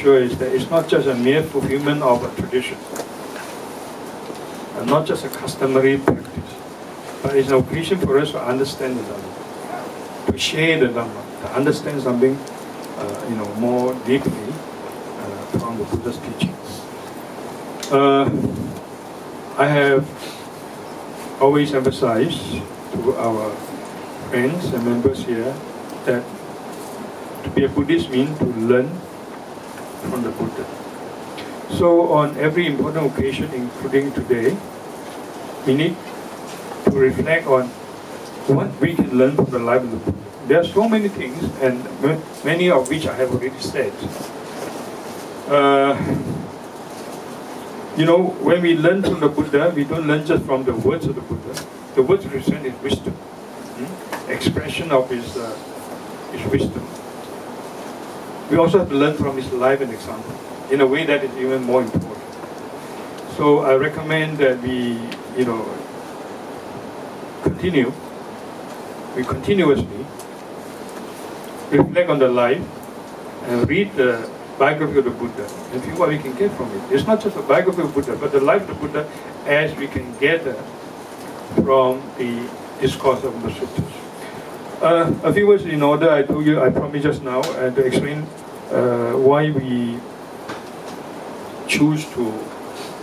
sure is that it's not just a mere fulfillment of a tradition, and not just a customary practice, but it's an occasion for us to understand the Dhamma, to share the Dhamma, to understand something, more deeply from the Buddha's teachings. I have always emphasized to our friends and members here that to be a Buddhist means to learn from the Buddha. So on every important occasion, including today, we need to reflect on what we can learn from the life of the Buddha. There are so many things, and many of which I have already said. When we learn from the Buddha, we don't learn just from the words of the Buddha. The words represent his wisdom, expression of his wisdom. We also have to learn from his life and example in a way that is even more important. So I recommend that we continuously reflect on the life and read the biography of the Buddha and see what we can get from it. It's not just a biography of Buddha, but the life of the Buddha as we can gather from the discourse of the sutras. A few words in order. I promised just now, to explain why we choose to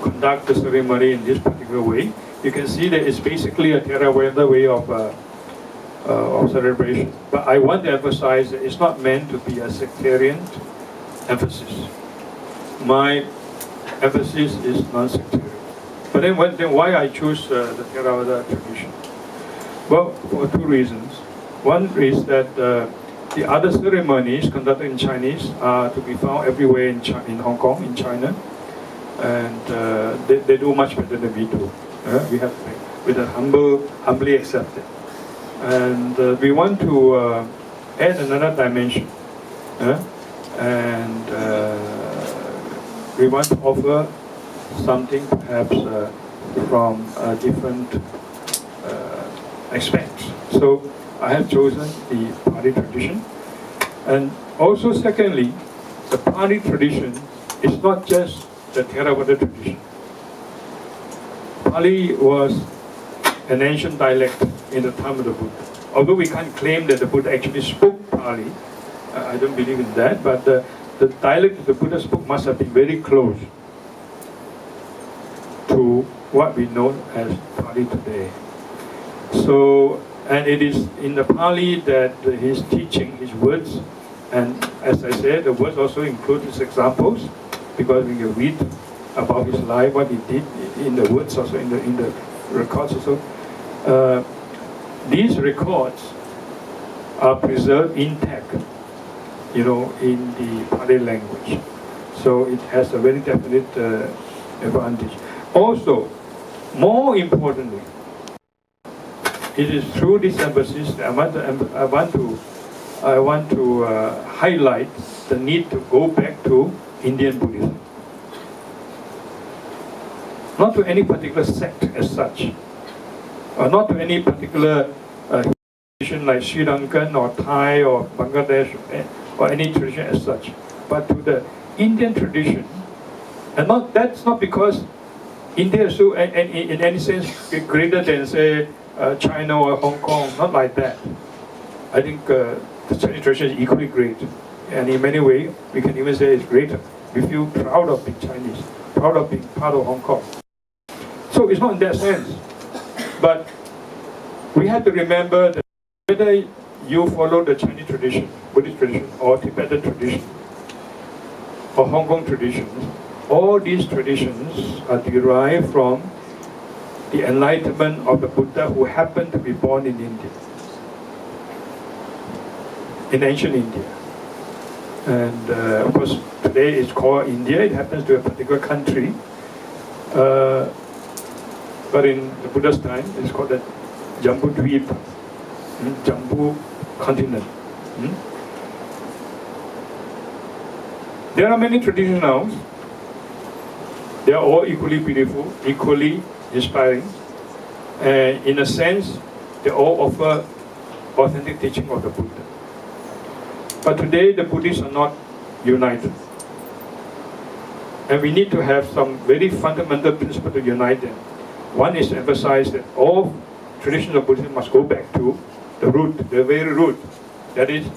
conduct the ceremony in this particular way. You can see that it's basically a Theravada way of celebration. But I want to emphasize that it's not meant to be a sectarian emphasis. My emphasis is non-sectarian. But then why I choose the Theravada tradition? Well, for two reasons. One is that the other ceremonies conducted in Chinese are to be found everywhere in Hong Kong, in China, and they do much better than we do. We have to humbly accept it. And we want to add another dimension. And we want to offer something perhaps from different aspects. So I have chosen the Pali tradition. And also secondly, the Pali tradition is not just the Theravada tradition. Pali was an ancient dialect in the time of the Buddha. Although we can't claim that the Buddha actually spoke Pali, I don't believe in that, but the dialect that the Buddha spoke must have been very close to what we know as Pali today. So, and it is in the Pali that his teaching, his words, and as I said, the words also include his examples, because we can read about his life, what he did in the words also, in the records also. These records are preserved intact, in the Pali language. So it has a very definite advantage. Also, more importantly, it is through this emphasis that I want to highlight the need to go back to Indian Buddhism. Not to any particular sect as such, or not to any particular tradition like Sri Lankan or Thai or Bangladesh or any tradition as such, but to the Indian tradition. And that's not because India is so, in any sense, greater than, say, China or Hong Kong, not like that. I think the Chinese tradition is equally great. And in many ways, we can even say it's greater. We feel proud of being Chinese, proud of being part of Hong Kong. So it's not in that sense. But we have to remember that whether you follow the Chinese tradition, Buddhist tradition, or Tibetan tradition, or Hong Kong traditions, all these traditions are derived from the enlightenment of the Buddha who happened to be born in India, in ancient India. And of course, today it's called India. It happens to be a particular country. But in the Buddha's time, it's called the Jambu Dweep, Jambu continent. There are many traditions now. They are all equally beautiful, equally inspiring. And in a sense, they all offer authentic teaching of the Buddha. But today, the Buddhists are not united. And we need to have some very fundamental principle to unite them. One is to emphasize that all traditions of Buddhism must go back to the root, the very root. That is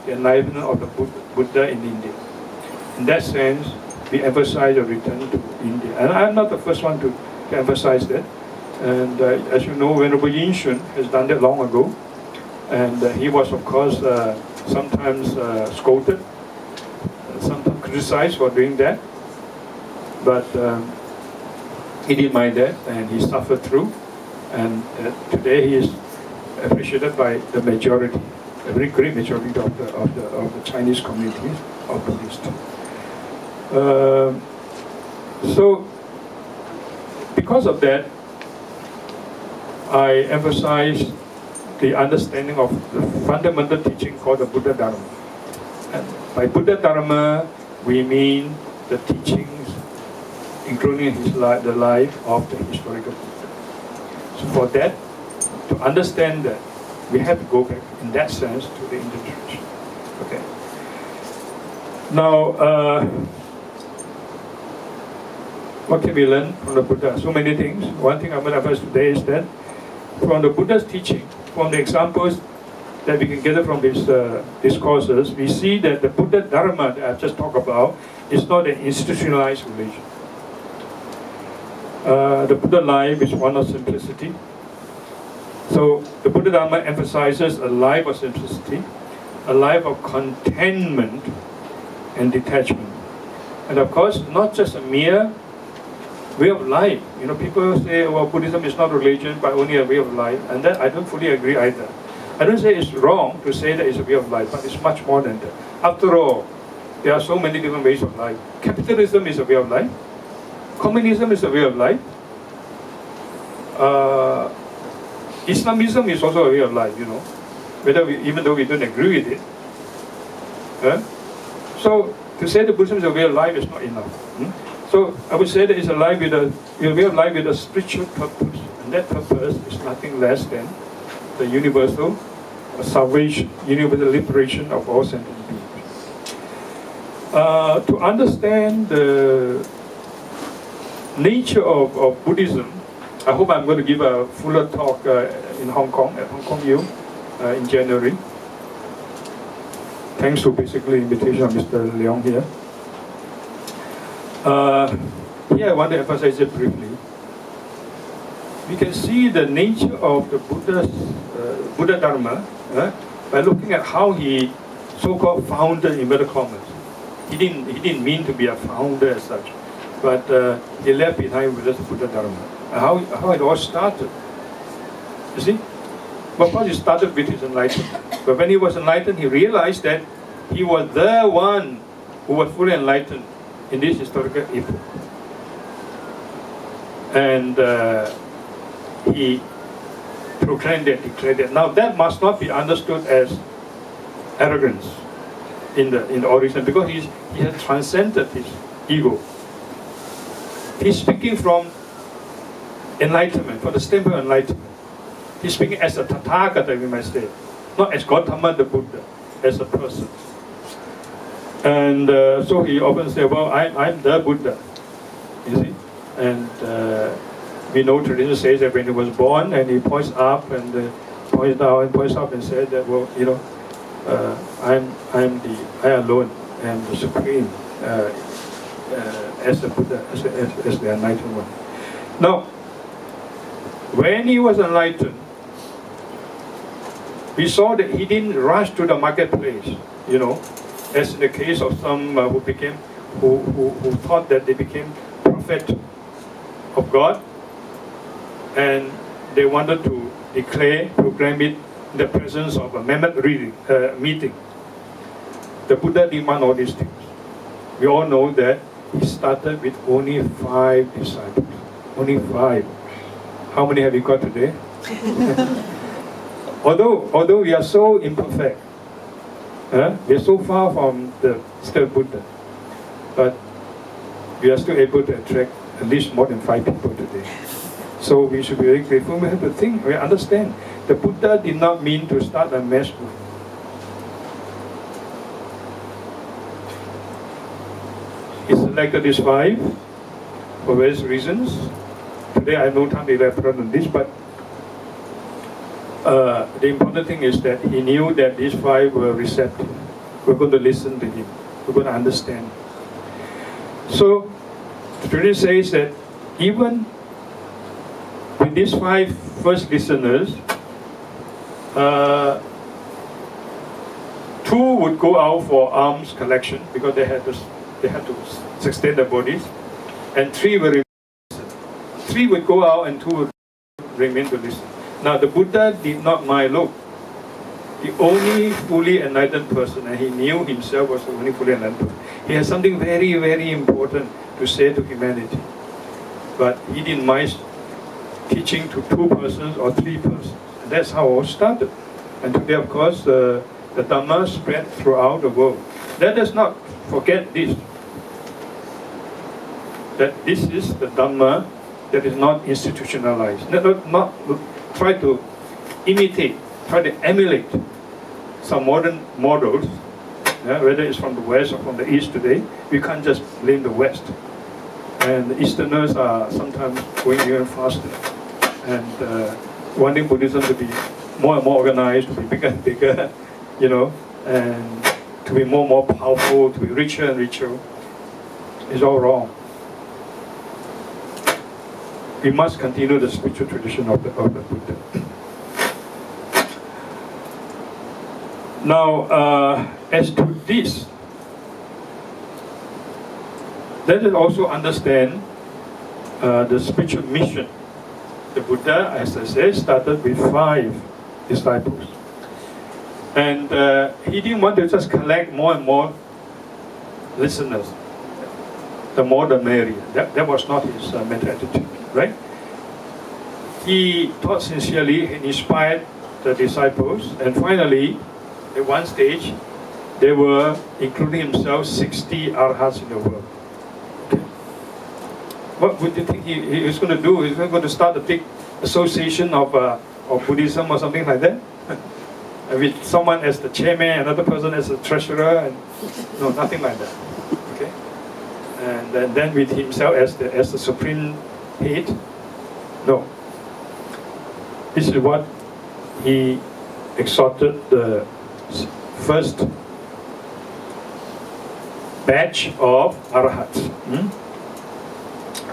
the enlightenment of the Buddha in India. In that sense, we emphasize a return to India. And I'm not the first one to emphasize that. And as you know, Venerable Yin Shun has done that long ago. And he was, of course, sometimes scolded, sometimes criticized for doing that. But he didn't mind that, and he suffered through. And today he is appreciated by the majority, a very great majority of the Chinese communities of Buddhists. So, because of that, I emphasize the understanding of the fundamental teaching called the Buddha-Dharma. And by Buddha-Dharma, we mean the teachings including the life of the historical Buddha. So for that, to understand that, we have to go back in that sense to the Indian tradition. Okay. Now, what can we learn from the Buddha? So many things. One thing I'm going to emphasize today is that from the Buddha's teaching, from the examples that we can gather from his discourses, we see that the Buddha-Dharma that I've just talked about is not an institutionalized religion. The Buddha life is one of simplicity. So the Buddha-Dharma emphasizes a life of simplicity, a life of contentment and detachment. And of course, not just a mere way of life. You know, people say, well, Buddhism is not religion, but only a way of life. And that I don't fully agree either. I don't say it's wrong to say that it's a way of life, but it's much more than that. After all, there are so many different ways of life. Capitalism is a way of life. Communism is a way of life. Islamism is also a way of life, you know, even though we don't agree with it. So to say that Buddhism is a way of life is not enough. So I would say that it's a life with a way of life with a spiritual purpose, and that purpose is nothing less than the universal salvation, universal liberation of all sentient beings. To understand the nature of Buddhism, I hope I'm going to give a fuller talk in Hong Kong, at Hong Kong U, in January. Thanks to basically invitation of Mr. Leong here. Here I want to emphasize it briefly. We can see the nature of the Buddha-Dharma by looking at how he so-called founded inverted commas. He didn't mean to be a founder as such, but he left behind with us Buddha-Dharma. How it all started. You see? But first he started with his enlightenment. But when he was enlightened, he realized that he was the one who was fully enlightened in this historical epoch. And he proclaimed that, declared that. Now that must not be understood as arrogance in the origin, because he has transcended his ego. He's speaking from enlightenment, from the standpoint of enlightenment. He's speaking as a Tathagata, we might say, not as Gautama the Buddha, as a person. And so he often says, well, I'm the Buddha, you see. And we know tradition says that when he was born, and he points up and points down and points up and said that, well, you know, I alone am the supreme as the Buddha, as the enlightened one. Now, when he was enlightened, we saw that he didn't rush to the marketplace, you know, as in the case of some who thought that they became prophet of God, and they wanted to proclaim it in the presence of a mammoth meeting. The Buddha demanded all these things. We all know that he started with only 5 disciples. Only 5. How many have you got today? Although we are so imperfect, we are so far from the still Buddha, but we are still able to attract at least more than 5 people today. So we should be very grateful. We have to think, we understand. The Buddha did not mean to start a mass movement. he selected these 5 for various reasons. Today I have no time to elaborate on this, but the important thing is that he knew that these 5 were receptive. We're going to listen to him. We're going to understand. So, the tradition says that even with these 5 first listeners, 2 would go out for alms collection because they had to sustain their bodies, and 3 will remain to listen. 3 would go out and 2 would remain to listen. Now the Buddha did not mind. Look, the only fully enlightened person, and he knew himself was the only fully enlightened person. He has something very, very important to say to humanity, but he didn't mind teaching to 2 persons or 3 persons. And that's how it all started. And today, of course, the Dhamma spread throughout the world. Let us not forget this, that this is the Dhamma that is not institutionalized. Not try to imitate, try to emulate some modern models, whether it's from the West or from the East today. We can't just blame the West. And the Easterners are sometimes going even faster and wanting Buddhism to be more and more organized, to be bigger and bigger, you know, and to be more and more powerful, to be richer and richer. It's all wrong. We must continue the spiritual tradition of the Buddha. Now, as to this, let us also understand the spiritual mission. The Buddha, as I said, started with 5 disciples. And he didn't want to just collect more and more listeners. The more the merrier. That was not his mental attitude, right? He taught sincerely and inspired the disciples. And finally, at one stage, there were, including himself, 60 arhats in the world. Okay. What would you think he was going to do? He's going to start a big association of Buddhism or something like that? With someone as the chairman, another person as the treasurer, and no, nothing like that. Okay, and then with himself as the supreme head. No. This is what he exhorted the first batch of arhats.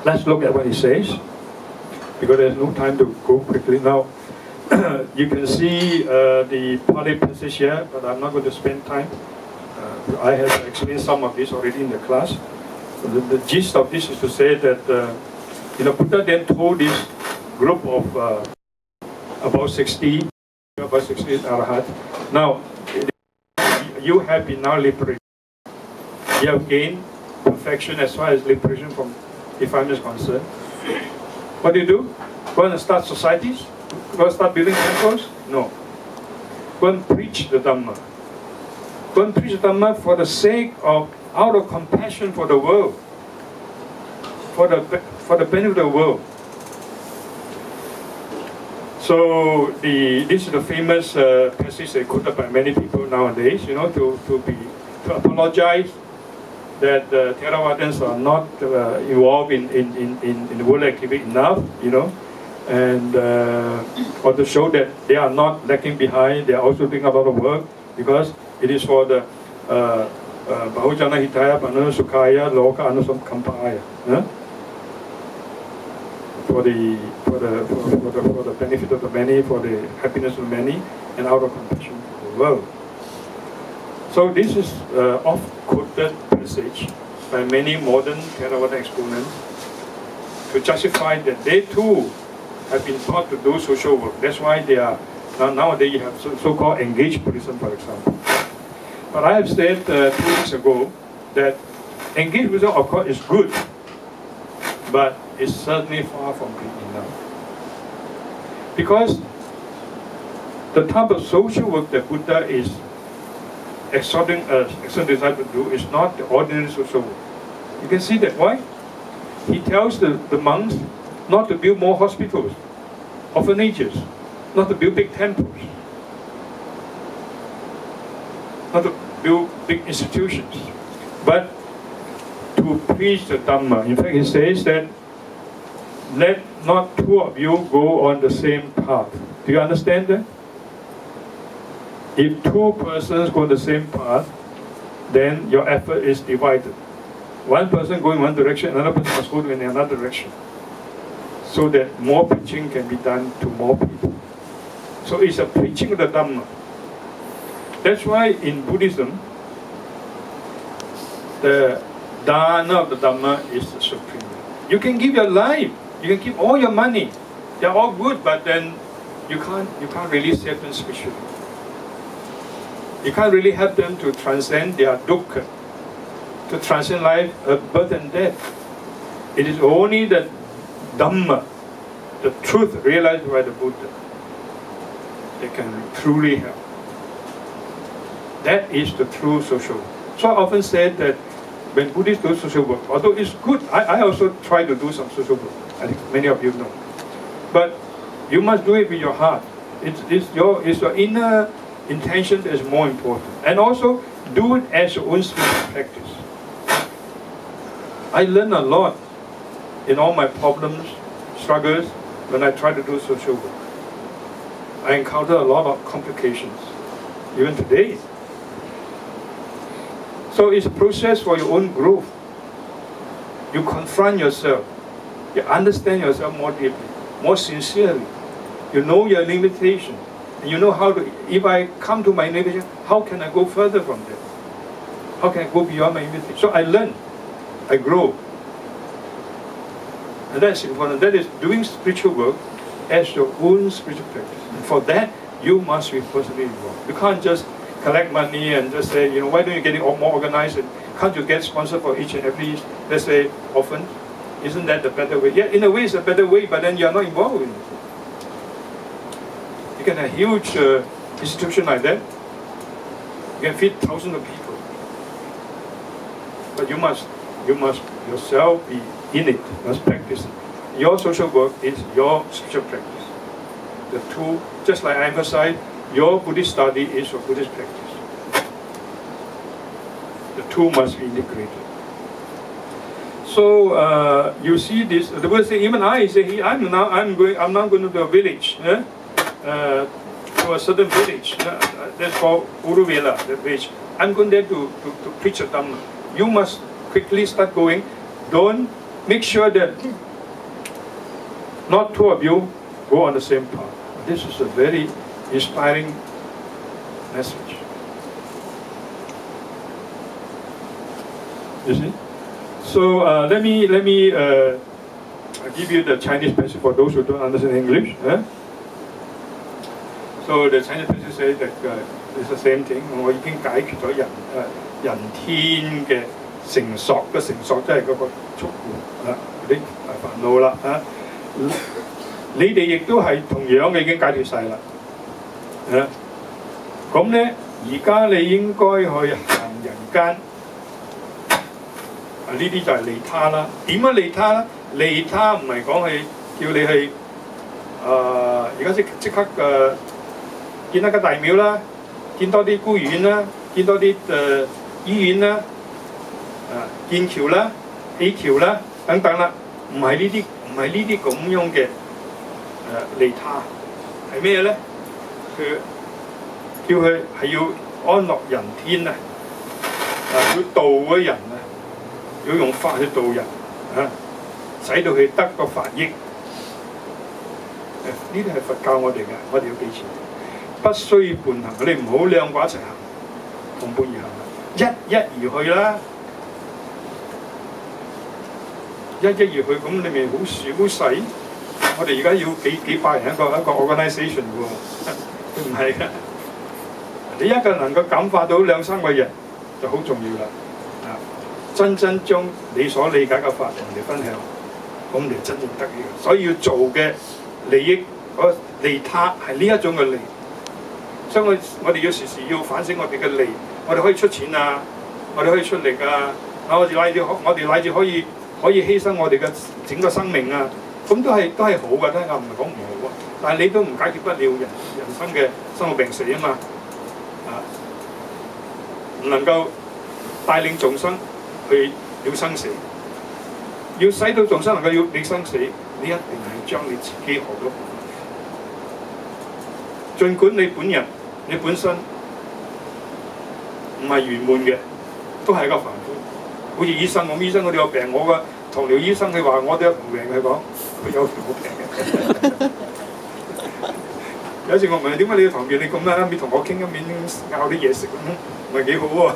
Let's look at what he says, because there's no time to go quickly now. You can see the Pali passage here, but I'm not going to spend time. I have explained some of this already in the class. The gist of this is to say that Buddha then told this group of about 60 arhat. Now, you have been now liberated. You have gained perfection as far as liberation from defilement is concerned. What do? Go and start societies? Go and start building temples? No. Go and preach the Dhamma. Go and preach the Dhamma for the sake of, out of compassion for the world, for the benefit of the world. So this is the famous passage quoted by many people nowadays. To apologize that the Theravadins are not involved in the world activity enough, and or to show that they are not lacking behind. They are also doing a lot of work, because it is for the Bahujana Hitaya Panana Sukhaya Loka Anusam Kampaya. For the benefit of the many, for the happiness of the many, and out of compassion for the world. So this is oft-quoted passage by many modern Theravada exponents to justify that they too have been taught to do social work. That's why they are nowadays you have so-called engaged Buddhism, for example. But I have said 2 weeks ago that engaged Buddhism, of course, is good, but it's certainly far from being enough. Because the type of social work that Buddha is exhorting disciples to do is not the ordinary social work. You can see that. Why? He tells the monks not to build more hospitals, orphanages, not to build big temples, not to build big institutions, but to preach the Dhamma. In fact, he says that let not two of you go on the same path. Do you understand that? If two persons go on the same path, then your effort is divided. One person going one direction, another person must go in another direction, so that more preaching can be done to more people. So it's a preaching of the Dhamma. That's why in Buddhism, the dana of the Dhamma is the supreme. You can give your life, you can give all your money. They're all good, but then you can't really save them spiritually. You can't really help them to transcend their dukkha, to transcend life, birth and death. It is only the Dhamma, the truth realized by the Buddha, that can truly help. That is the true social work. So I often said that when Buddhists do social work, although it's good, I also try to do some social work. I think many of you know. But you must do it with your heart. It's your inner intention that is more important. And also, do it as your own spiritual practice. I learn a lot in all my problems, struggles, when I try to do social work. I encounter a lot of complications, even today. So it's a process for your own growth. You confront yourself. You understand yourself more deeply, more sincerely. You know your limitation. And you know how to, if I come to my limitation, how can I go further from there? How can I go beyond my limitation? So I learn, I grow. And that's important. That is doing spiritual work as your own spiritual practice. And for that, you must be personally involved. You can't just collect money and just say, why don't you get it more organized? And can't you get sponsored for each and every, let's say, orphan? Isn't that the better way? Yeah, in a way it's a better way, but then you're not involved in it. You can have a huge institution like that. You can feed thousands of people. But you must yourself be in it, you must practice it. Your social work is your spiritual practice. The two, just like I emphasized, your Buddhist study is your Buddhist practice. The two must be integrated. So you see this. The Buddha say, even I say, I'm now going to a village, to a certain village. That's called Uruvela, the village. I'm going there to preach the Dhamma. You must quickly start going. Don't make sure that not two of you go on the same path. This is a very inspiring message. You see? So let me give you the Chinese passage for those who don't understand English. So the Chinese passage says that it's the same thing. 我已經解決咗人天嘅成索，個成索即係嗰個束縛嗰啲煩惱啦你哋亦都係同樣嘅已經解決晒啦咁咧，而家你應該去行人間。呢啲就係利他啦。點樣利他咧？利他唔係講係叫你去而家即刻建一間大廟啦，建多啲孤兒院啦，建多啲醫院啦，建橋啦、起橋啦等等啦，唔係呢啲咁樣嘅利他，係咩咧？佢叫佢係要安樂人天啊，要度嗰人啊。要用法去度人使到佢得個法益。呢啲係佛教我哋嘅，我哋要記住，不需伴行，你唔好兩個一齊行，同伴而行，一而去啦，一而去，咁你咪好細。我哋而家要幾百人一個 organisation 喎，唔係㗎。你一個能夠感化到2-3個人就好重要啦。真正將你所理解嘅法同人哋分享，咁你真正得益。所以要做嘅利益，嗰利他係呢一種嘅利。所以我哋要時時要反省我哋嘅利，我哋可以出錢啊，我哋可以出力啊，我哋乃至可以犧牲我哋嘅整個生命啊，咁都係好嘅，聽我唔係講唔好啊。但係你都唔解決不了人生嘅生老病死啊嘛，唔能夠帶領眾生去了生死。要使到眾生能夠要你生死，你一定係將你自己學到。儘管你本人你本身唔係圓滿嘅，都係一個凡夫。好似醫生咁，醫生我哋有病，我個糖尿醫生佢話我哋有糖病，佢講佢有糖病嘅。有時我問點解你有糖病，你咁啦，你同我傾一面拗啲嘢食咁，唔係幾好喎。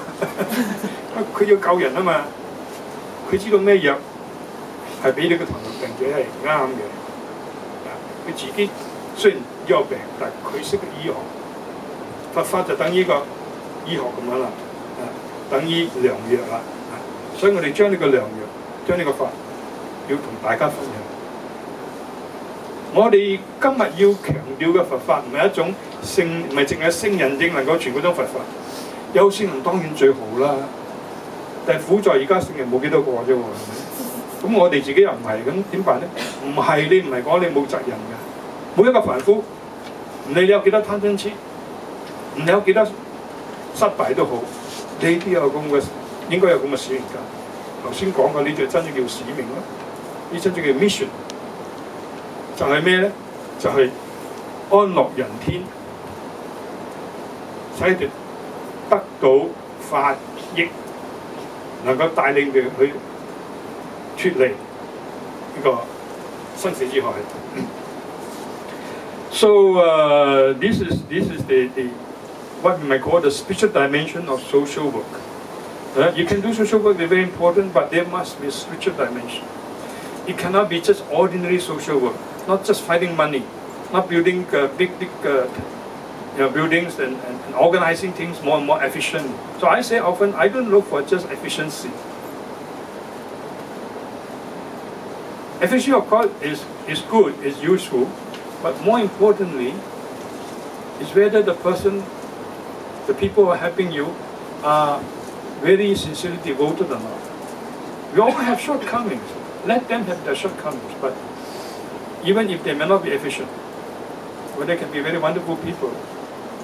佢要救人啊嘛，佢知道咩藥係俾你個糖尿病者係啱嘅。佢自己雖然有病，但佢識得醫學。佛法就等於個醫學咁樣啦，等於良藥啦。所以我哋將呢個良藥，將呢個法，要同大家分享。我哋今日要強調嘅佛法，唔係一種聖，唔係淨係聖人正能夠傳嗰種佛法。有聖人當然最好啦，但係苦在而家聖人冇幾多個啫喎。咁我哋自己又唔係，咁點辦咧？唔係你唔係講你冇責任嘅。每一個凡夫，唔理你有幾多貪嗔痴，唔理有幾多失敗都好，你都有咁嘅。應該有咁嘅使命感。頭先講嘅呢就真正叫使命咯，呢真正叫 mission， 就係咩咧？就係、是、安樂人天，使佢得到法益，能夠帶領佢去脫離呢個生死之海。So this is the what we might call the spiritual dimension of social work. You can do social work, they're very important, but there must be a spiritual dimension. It cannot be just ordinary social work, not just finding money, not building big buildings and organizing things more and more efficiently. So I say often, I don't look for just efficiency. Efficiency, of course, is good, is useful, but more importantly, is whether the person, the people who are helping you are very sincerely devoted or not. We all have shortcomings. Let them have their shortcomings, but even if they may not be efficient, but they can be very wonderful people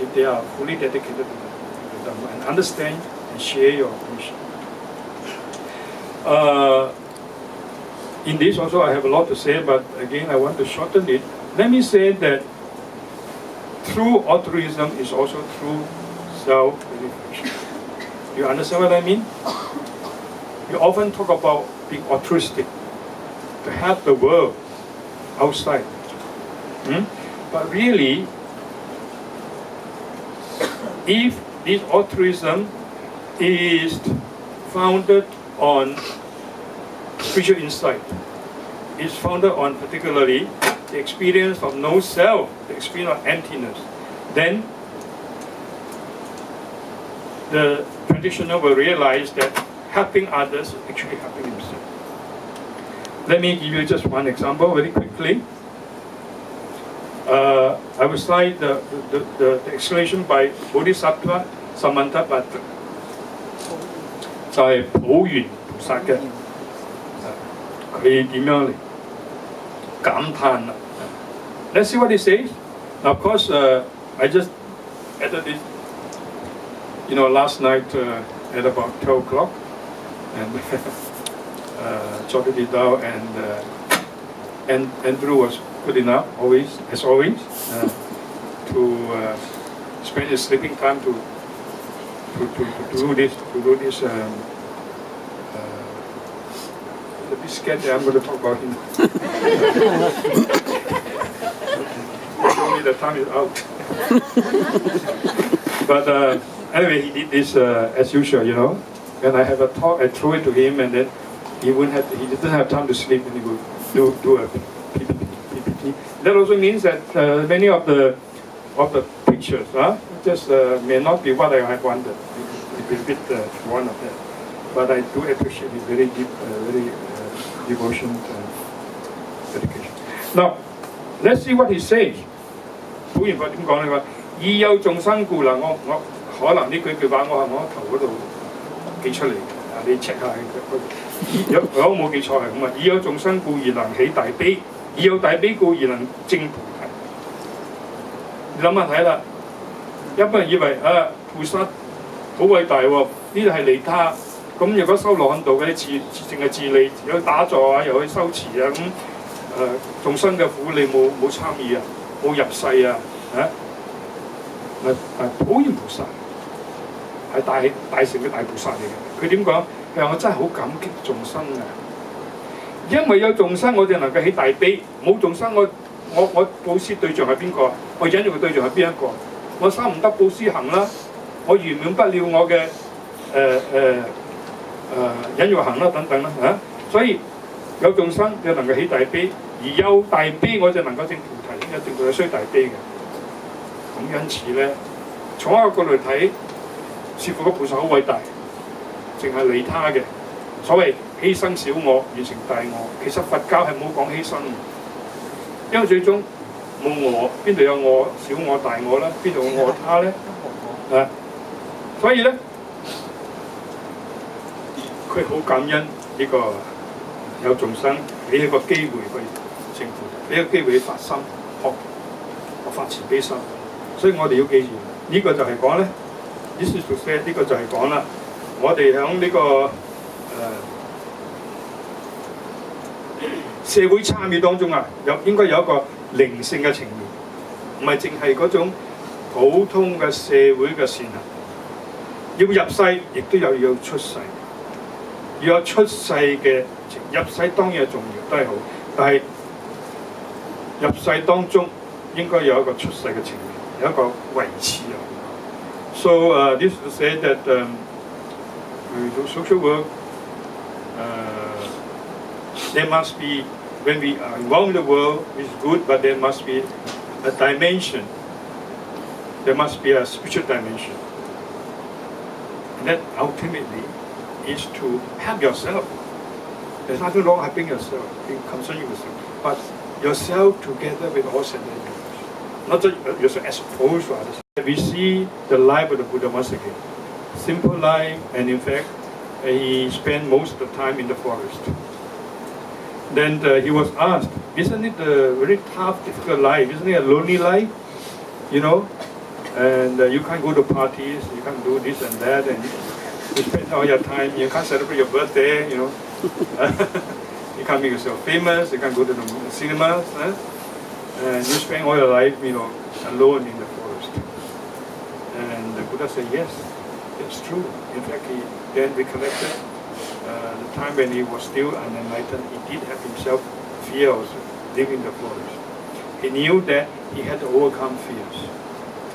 if they are fully dedicated to the Dharma and understand and share your mission. In this also I have a lot to say, but again I want to shorten it. Let me say that true altruism is also true self-realization. You understand what I mean? You often talk about being altruistic, to help the world outside. But really, if this altruism is founded on spiritual insight, is founded on particularly the experience of no self, the experience of emptiness, then the practitioner will realize that helping others is actually helping himself. Let me give you just one example very quickly. I will cite the explanation by Bodhisattva Samantabhadra. 就係普賢菩薩嘅，佢點樣嚟感嘆啦 ？Let's see what he says. Now, of course, I just added it. You know, last night at about 12 o'clock, and jotted it down, and Andrew was good enough, as always, to spend his sleeping time to do this. A bit scared that I'm going to talk about him. Show me the time is out. But anyway, he did this as usual, you know. When I have a talk, I throw it to him, and then he didn't have time to sleep, and he would do a PPT. That also means that many of the pictures just may not be what I wanted. It will fit one of them. But I do appreciate his very deep, very devotion and dedication. Now, let's see what he says. 普賢佛點講咧？話已有眾生故嗱，我可能呢句話我喺我頭嗰度記出嚟嘅，你 check 下佢。如果冇記錯係咁啊，已有眾生故而能起大悲，已有大悲故而能證菩提。你諗下睇啦，一般人以為菩薩好偉大喎，呢度係利他咁如果修羅漢道嗰啲淨係自利，又去打坐啊，又去修持啊，咁眾生嘅苦你冇參與啊，冇入世啊，普賢菩薩係大乘嘅大菩薩嚟嘅。佢點講？佢話我真係好感激眾生啊！因為有眾生，我哋能夠起大悲；冇眾生，我布施對象係邊個？我忍辱嘅對象係邊一個？我三唔得布施行啦，我圓滿不了我嘅忍辱行啦等等啦嚇。所以有眾生就能夠起大悲，而有大悲我就能夠證菩提。有證菩提需大悲嘅。咁因此咧，從一個角度嚟睇，師父嘅菩薩好偉大，淨係利他嘅。所謂犧牲小我，完成大我。其實佛教係冇講犧牲嘅，因為最終冇我，邊度有我、小我、大我咧？邊度有我他咧？所以咧，佢好感恩呢個有眾生俾一個機會去證菩提，俾一個機會去發心學發慈悲心。所以我哋要記住，呢個就係講咧，呢個就係講啦。我哋喺呢個社會參與當中啊，應該有一個靈性嘅情面，唔係淨係嗰種普通嘅社會嘅善行。要入世，亦都有要出世，要有出世嘅情。入世當然係重要，都係好，但係入世當中應該有一個出世嘅情面，有一個維持啊。So this to say that we do social work. There must be, when we are involved in the world, it's good, but there must be a dimension. There must be a spiritual dimension. And that ultimately is to help yourself. There's nothing wrong helping yourself, being concerned with yourself, but yourself together with all sentient beings. Not just yourself as opposed to others. We see the life of the Buddha once again. Simple life, and in fact, he spent most of the time in the forest. Then he was asked, isn't it a very tough, difficult life? Isn't it a lonely life? You know? And you can't go to parties, you can't do this and that, and you spend all your time, you can't celebrate your birthday, you know? You can't make yourself famous, you can't go to the cinemas, and you spend all your life, you know, alone in the forest. And the Buddha said, yes, it's true. In fact, he then recollected the time when he was still unenlightened. He did have himself fear also, living in the forest. He knew that he had to overcome fears,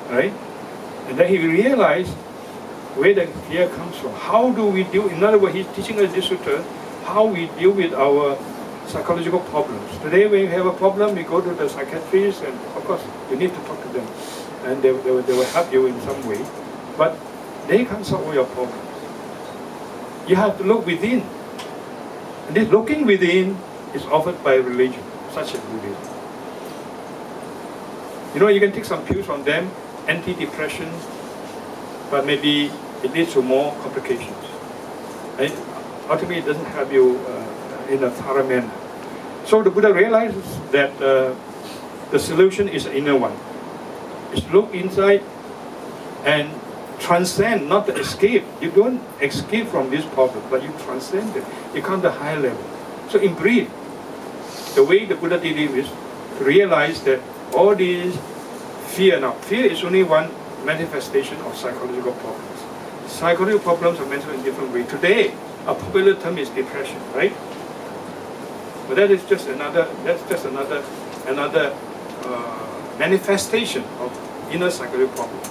right? And then he realized where the fear comes from. How do we deal? In other words, he's teaching us this sutta, how we deal with our psychological problems. Today, when you have a problem, we go to the psychiatrist, and of course, you need to talk to them, and they will help you in some way. But they can't solve all your problems. You have to look within. And this looking within is offered by religion, such as Buddhism. You know, you can take some pills from them, anti-depression, but maybe it leads to more complications. And ultimately, it doesn't help you in a thorough manner. So the Buddha realizes that the solution is an inner one. It's look inside and transcend, not to escape. You don't escape from this problem, but you transcend it. You come to a higher level. So in brief, the way the Buddha did it is to realize that all these fear, now fear is only one manifestation of psychological problems. Psychological problems are mentioned in different ways. Today, a popular term is depression, right? But that is just another manifestation of inner psychological problems.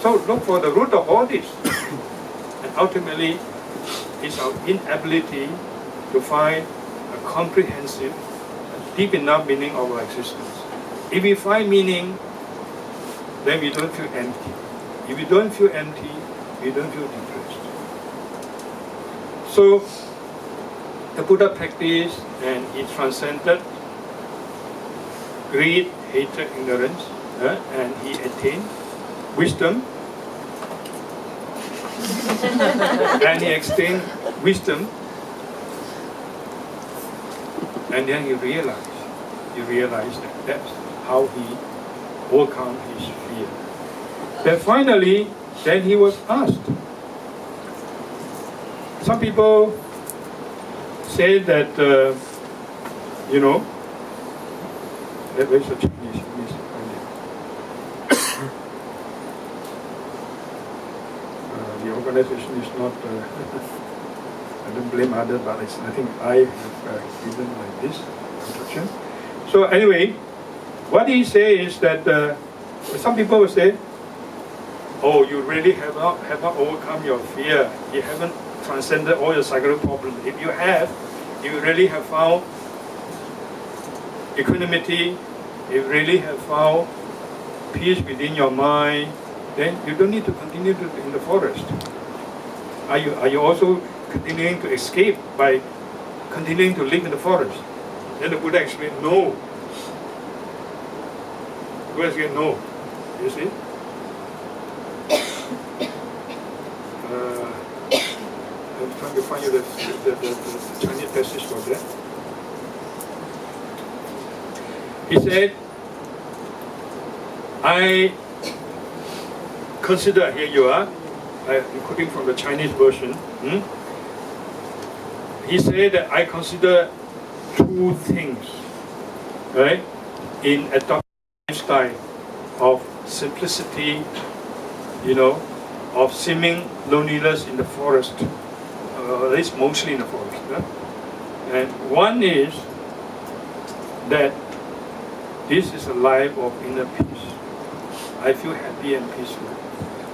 So look for the root of all this. And ultimately, it's our inability to find a comprehensive, deep enough meaning of our existence. If we find meaning, then we don't feel empty. If we don't feel empty, we don't feel depressed. So the Buddha practiced, and he transcended greed, hatred, ignorance, and he attained wisdom. And he extended wisdom, and then he realized that that's how he overcome his fear. Then finally, then he was asked, some people say that, where's the Chinese? The organization is not, I don't blame others, but I think I have given like this instruction. So anyway, what he says is that some people will say, oh, you really have not overcome your fear. You haven't transcended all your psychological problems. If you have, you really have found equanimity, you really have found peace within your mind, then you don't need to continue in the forest. Are you also continuing to escape by continuing to live in the forest? Then the Buddha explained, no. The Buddha explained, no. You see? I'm trying to find you the Chinese passage for that. He said, I consider, here you are, I'm quoting from the Chinese version. He said that I consider two things, right, in adopting a lifestyle of simplicity, of seeming loneliness in the forest, at least mostly in the forest. And one is that this is a life of inner peace. I feel happy and peaceful.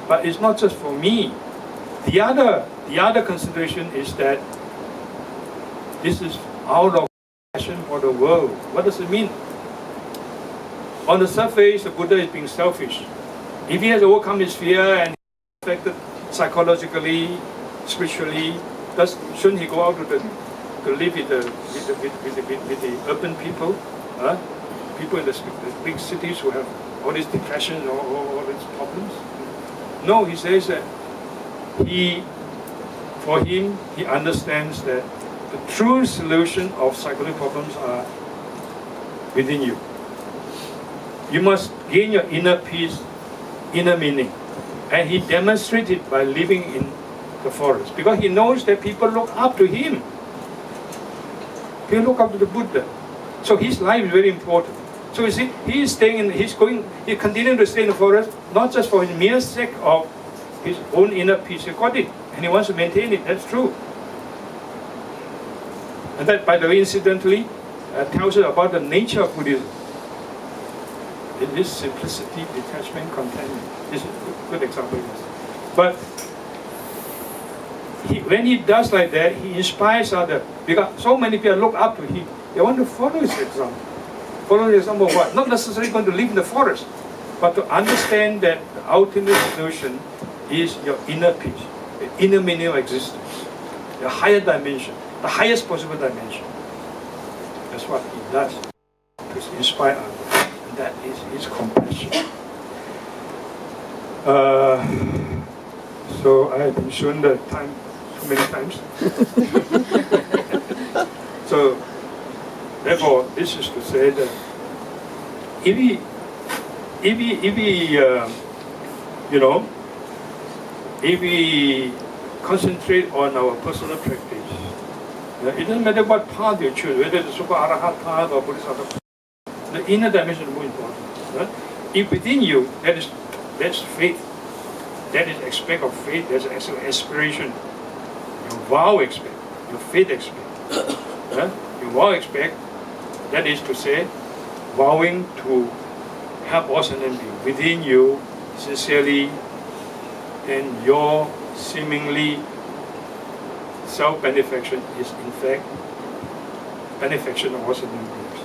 But it's not just for me. The other consideration is that this is out of passion for the world. What does it mean? On the surface, the Buddha is being selfish. If he has overcome his fear and affected psychologically, spiritually, shouldn't he go out to live with the urban people? People in the big cities who have all these depression or all these problems? No, he says that for him, he understands that the true solution of psychological problems are within you. You must gain your inner peace, inner meaning. And he demonstrates it by living in the forest. Because he knows that people look up to him. People look up to the Buddha. So his life is very important. So you see, he's continuing to stay in the forest, not just for his mere sake of his own inner peace. He got it, and he wants to maintain it. That's true. And that, by the way, incidentally, tells us about the nature of Buddhism. It is simplicity, detachment, contentment. This is a good example of this. But when he does like that, he inspires others. Because so many people look up to him. They want to follow his example. Follow the example of what? Not necessarily going to live in the forest, but to understand that the ultimate solution is your inner peace, the inner meaning of existence, the higher dimension, the highest possible dimension. That's what he does to inspire others, and that is his compassion. So I have been shown the time too many times. So therefore, this is to say that if we concentrate on our personal practice, it doesn't matter what path you choose, whether it's super arahat path or bodhisattva path, the inner dimension is more important. If within you, that's faith, that is aspect of faith, that's an aspiration, your vow aspect, your faith aspect, your vow aspect. That is to say, vowing to help all sentient beings within you sincerely, and your seemingly self-benefaction is in fact benefaction of all sentient beings.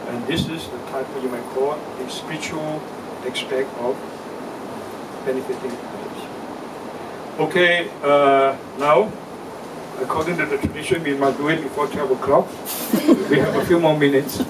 And this is the type that you might call the spiritual aspect of benefiting others. Okay, now, according to the tradition, we must do it before 12 o'clock. We have a few more minutes.